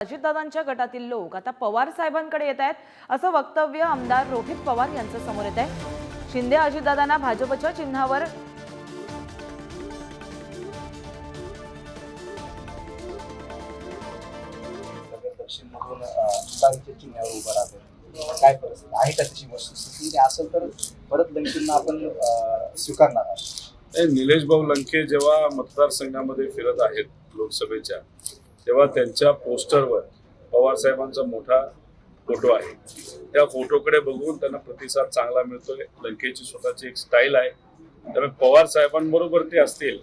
अजितदादांच्या गटातील लोक आता पवार साहेबांकडे येत आहेत असं वक्तव्य आमदार रोहित पवार यांचं समोर येत आहे। शिंदे अजितदादांना भाजपच्या चिन्हावर दक्षिणमधून तुतारीच्या चिन्हावर उभं राहतो, काय परिस्थिती आहे का तशी वस्तुस्थिती असेल तर परत लंकेंना आपण स्वीकारणार आहोत? निलेश भाऊ लंके जेव्हा मतदारसंघामध्ये फिरत आहेत लोकसभेच्या, तेव्हा त्यांच्या पोस्टरवर पवार साहेबांचा मोठा फोटो आहे। त्या फोटोकडे बघून त्यांना प्रतिसाद चांगला मिळतोय। लंकेची स्वतःची एक स्टाईल आहे, त्यामुळे पवार साहेबांबरोबर ते असतील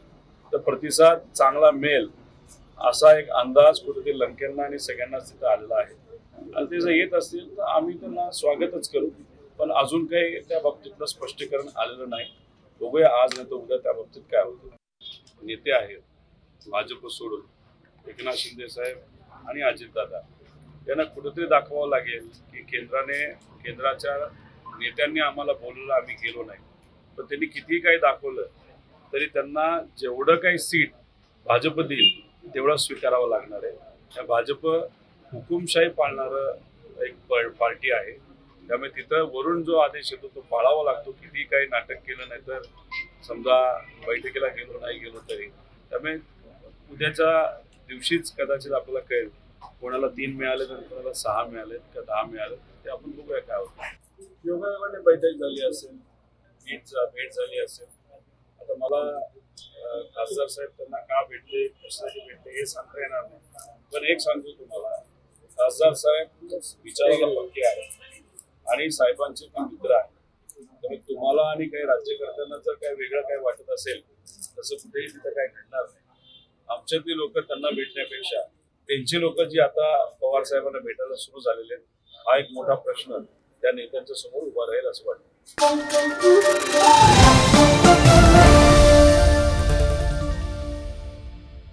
तर प्रतिसाद चांगला मिळेल असा एक अंदाज कुठेतरी लंकेंना आणि सगळ्यांनाच तिथं आलेला आहे। आणि ते जर येत असतील तर आम्ही त्यांना स्वागतच करू, पण अजून काही त्या बाबतीतलं स्पष्टीकरण आलेलं नाही। बघूया आज नाही तर उद्या त्या बाबतीत काय होतं। नेते आहेत भाजप सोडून एकनाथ शिंदे साहेब आणि अजितदादा यांना कुठेतरी दाखवावं लागेल की केंद्राच्या नेत्यांनी आम्हाला बोलवलं, आम्ही गेलो नाही। पण त्यांनी कितीही काही दाखवलं तरी त्यांना जेवढं काही सीट भाजप देईल तेवढं स्वीकारावं लागणार आहे। त्या भाजप हुकुमशाही पाळणारं एक पार्टी आहे, त्यामुळे तिथं वरून जो आदेश येतो तो पाळावा लागतो। कितीही काही नाटक केलं नाही तर समजा बैठकीला गेलो तरी, त्यामुळे उद्याच्या दिवशीच कदाचित आपल्याला कळेल कोणाला 3 मिळाले तर कोणाला 6 मिळाले का 10 मिळाले, ते आपण बघूया काय होतं। योगायोगाने बैठक झाली असेल, भेट झाली असेल। आता मला खासदार साहेब त्यांना का भेटले, कशासाठी भेटले हे सांगता येणार नाही, पण एक सांगतो तुम्हाला, खासदार साहेब विचारायला पक्के आहे आणि साहेबांचे पण मित्र आहे। त्यामुळे तुम्हाला आणि काही राज्यकर्त्यांना जर काही वेगळं काही वाटत असेल तसं कुठेही तिथं काही घडणार नाही। आमच्यातली लोक त्यांना भेटण्यापेक्षा त्यांची लोक जी आता पवार साहेबांना भेटायला सुरू झालेले आहेत, हा एक मोठा प्रश्न त्या नेत्यांच्या समोर उभा राहील असं वाटतं।